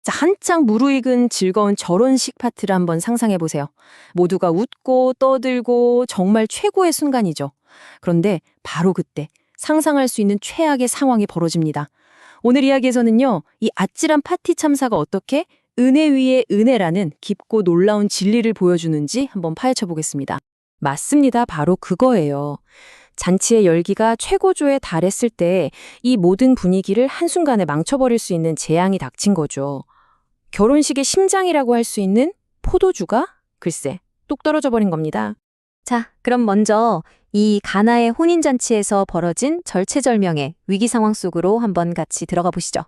자, 한창 무르익은 즐거운 결혼식 파티를 한번 상상해 보세요. 모두가 웃고 떠들고 정말 최고의 순간이죠. 그런데 바로 그때 상상할 수 있는 최악의 상황이 벌어집니다. 오늘 이야기에서는요, 이 아찔한 파티 참사가 어떻게 은혜 위에 은혜라는 깊고 놀라운 진리를 보여주는지 한번 파헤쳐 보겠습니다. 맞습니다. 바로 그거예요. 잔치의 열기가 최고조에 달했을 때 이 모든 분위기를 한순간에 망쳐버릴 수 있는 재앙이 닥친 거죠. 결혼식의 심장이라고 할 수 있는 포도주가 글쎄 뚝 떨어져 버린 겁니다. 자, 그럼 먼저 이 가나의 혼인잔치에서 벌어진 절체절명의 위기 상황 속으로 한번 같이 들어가 보시죠.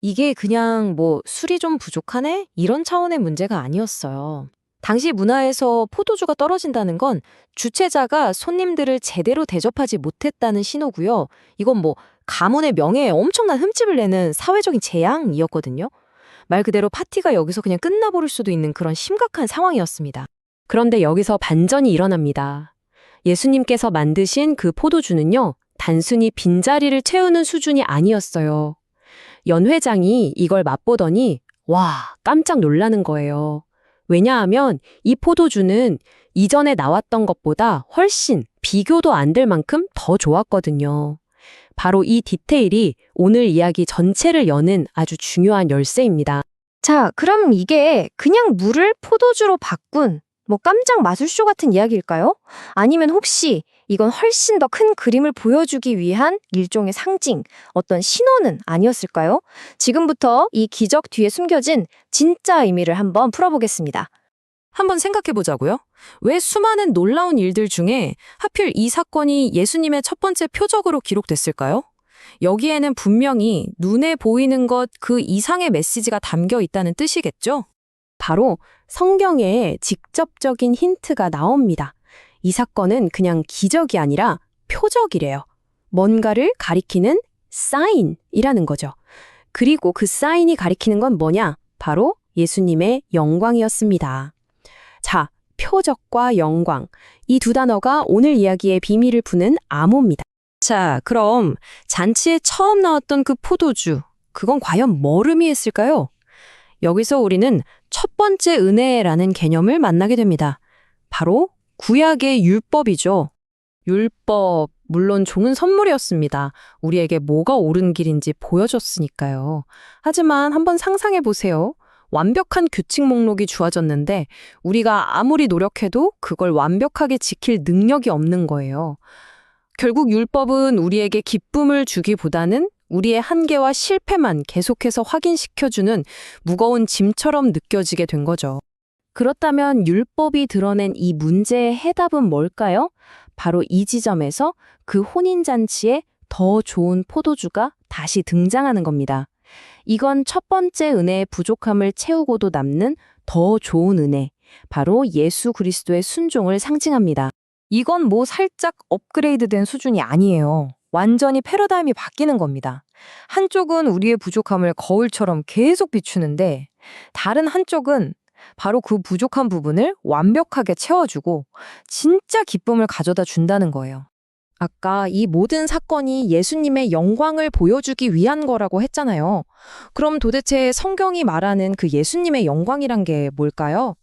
이게 그냥 술이 좀 부족하네? 이런 차원의 문제가 아니었어요. 당시 문화에서 포도주가 떨어진다는 건 주최자가 손님들을 제대로 대접하지 못했다는 신호고요. 이건 가문의 명예에 엄청난 흠집을 내는 사회적인 재앙이었거든요. 말 그대로 파티가 여기서 그냥 끝나버릴 수도 있는 그런 심각한 상황이었습니다. 그런데 여기서 반전이 일어납니다. 예수님께서 만드신 그 포도주는요, 단순히 빈자리를 채우는 수준이 아니었어요. 연회장이 이걸 맛보더니 와, 깜짝 놀라는 거예요. 왜냐하면 이 포도주는 이전에 나왔던 것보다 훨씬 비교도 안 될 만큼 더 좋았거든요. 바로 이 디테일이 오늘 이야기 전체를 여는 아주 중요한 열쇠입니다. 자, 그럼 이게 그냥 물을 포도주로 바꾼 깜짝 마술쇼 같은 이야기일까요? 아니면 혹시 이건 훨씬 더 큰 그림을 보여주기 위한 일종의 상징, 어떤 신호는 아니었을까요? 지금부터 이 기적 뒤에 숨겨진 진짜 의미를 한번 풀어보겠습니다. 한번 생각해 보자고요. 왜 수많은 놀라운 일들 중에 하필 이 사건이 예수님의 첫 번째 표적으로 기록됐을까요? 여기에는 분명히 눈에 보이는 것 그 이상의 메시지가 담겨 있다는 뜻이겠죠? 바로 성경에 직접적인 힌트가 나옵니다. 이 사건은 그냥 기적이 아니라 표적이래요. 뭔가를 가리키는 사인이라는 거죠. 그리고 그 사인이 가리키는 건 뭐냐? 바로 예수님의 영광이었습니다. 자, 표적과 영광. 이 두 단어가 오늘 이야기의 비밀을 푸는 암호입니다. 자, 그럼 잔치에 처음 나왔던 그 포도주, 그건 과연 뭘 의미했을까요? 여기서 우리는 첫 번째 은혜라는 개념을 만나게 됩니다. 바로 구약의 율법이죠. 율법, 물론 좋은 선물이었습니다. 우리에게 뭐가 옳은 길인지 보여줬으니까요. 하지만 한번 상상해 보세요. 완벽한 규칙 목록이 주어졌는데 우리가 아무리 노력해도 그걸 완벽하게 지킬 능력이 없는 거예요. 결국 율법은 우리에게 기쁨을 주기보다는 우리의 한계와 실패만 계속해서 확인시켜주는 무거운 짐처럼 느껴지게 된 거죠. 그렇다면 율법이 드러낸 이 문제의 해답은 뭘까요? 바로 이 지점에서 그 혼인잔치에 더 좋은 포도주가 다시 등장하는 겁니다. 이건 첫 번째 은혜의 부족함을 채우고도 남는 더 좋은 은혜, 바로 예수 그리스도의 순종을 상징합니다. 이건 살짝 업그레이드된 수준이 아니에요. 완전히 패러다임이 바뀌는 겁니다. 한쪽은 우리의 부족함을 거울처럼 계속 비추는데 다른 한쪽은 바로 그 부족한 부분을 완벽하게 채워주고 진짜 기쁨을 가져다 준다는 거예요. 아까 이 모든 사건이 예수님의 영광을 보여주기 위한 거라고 했잖아요. 그럼 도대체 성경이 말하는 그 예수님의 영광이란 게 뭘까요?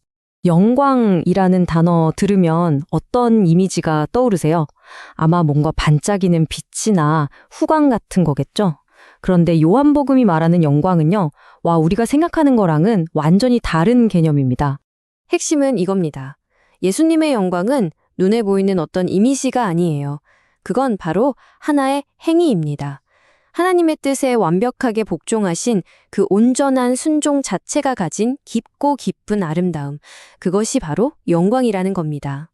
영광이라는 단어 들으면 어떤 이미지가 떠오르세요? 아마 뭔가 반짝이는 빛이나 후광 같은 거겠죠? 그런데 요한복음이 말하는 영광은요, 우리가 생각하는 거랑은 완전히 다른 개념입니다. 핵심은 이겁니다. 예수님의 영광은 눈에 보이는 어떤 이미지가 아니에요. 그건 바로 하나의 행위입니다. 하나님의 뜻에 완벽하게 복종하신 그 온전한 순종 자체가 가진 깊고 깊은 아름다움, 그것이 바로 영광이라는 겁니다.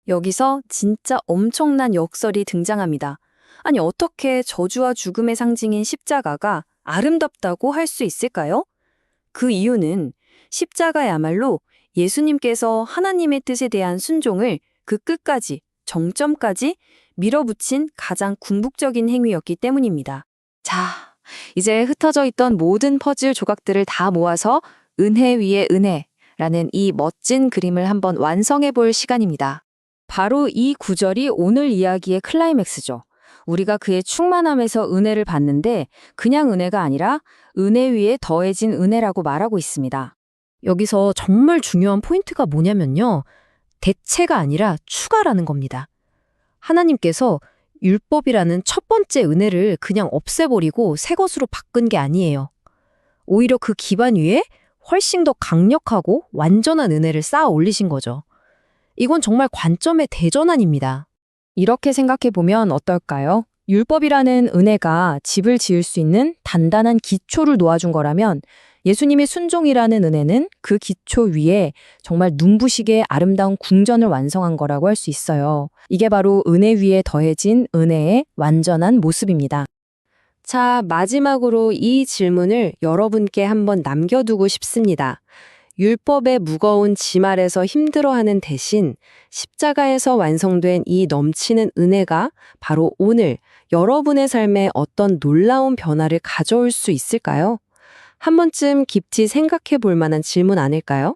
여기서 진짜 엄청난 역설이 등장합니다. 아니, 어떻게 저주와 죽음의 상징인 십자가가 아름답다고 할 수 있을까요? 그 이유는 십자가야말로 예수님께서 하나님의 뜻에 대한 순종을 그 끝까지, 정점까지 밀어붙인 가장 궁극적인 행위였기 때문입니다. 자, 이제 흩어져 있던 모든 퍼즐 조각들을 다 모아서 은혜 위에 은혜라는 이 멋진 그림을 한번 완성해 볼 시간입니다. 바로 이 구절이 오늘 이야기의 클라이맥스죠. 우리가 그의 충만함에서 은혜를 받는데 그냥 은혜가 아니라 은혜 위에 더해진 은혜라고 말하고 있습니다. 여기서 정말 중요한 포인트가 뭐냐면요. 대체가 아니라 추가라는 겁니다. 하나님께서 율법이라는 첫 번째 은혜를 그냥 없애버리고 새 것으로 바꾼 게 아니에요. 오히려 그 기반 위에 훨씬 더 강력하고 완전한 은혜를 쌓아 올리신 거죠. 이건 정말 관점의 대전환입니다. 이렇게 생각해 보면 어떨까요? 율법이라는 은혜가 집을 지을 수 있는 단단한 기초를 놓아준 거라면 예수님의 순종이라는 은혜는 그 기초 위에 정말 눈부시게 아름다운 궁전을 완성한 거라고 할 수 있어요. 이게 바로 은혜 위에 더해진 은혜의 완전한 모습입니다. 자, 마지막으로 이 질문을 여러분께 한번 남겨두고 싶습니다. 율법의 무거운 짐 아래서 힘들어하는 대신 십자가에서 완성된 이 넘치는 은혜가 바로 오늘 여러분의 삶에 어떤 놀라운 변화를 가져올 수 있을까요? 한 번쯤 깊이 생각해 볼 만한 질문 아닐까요?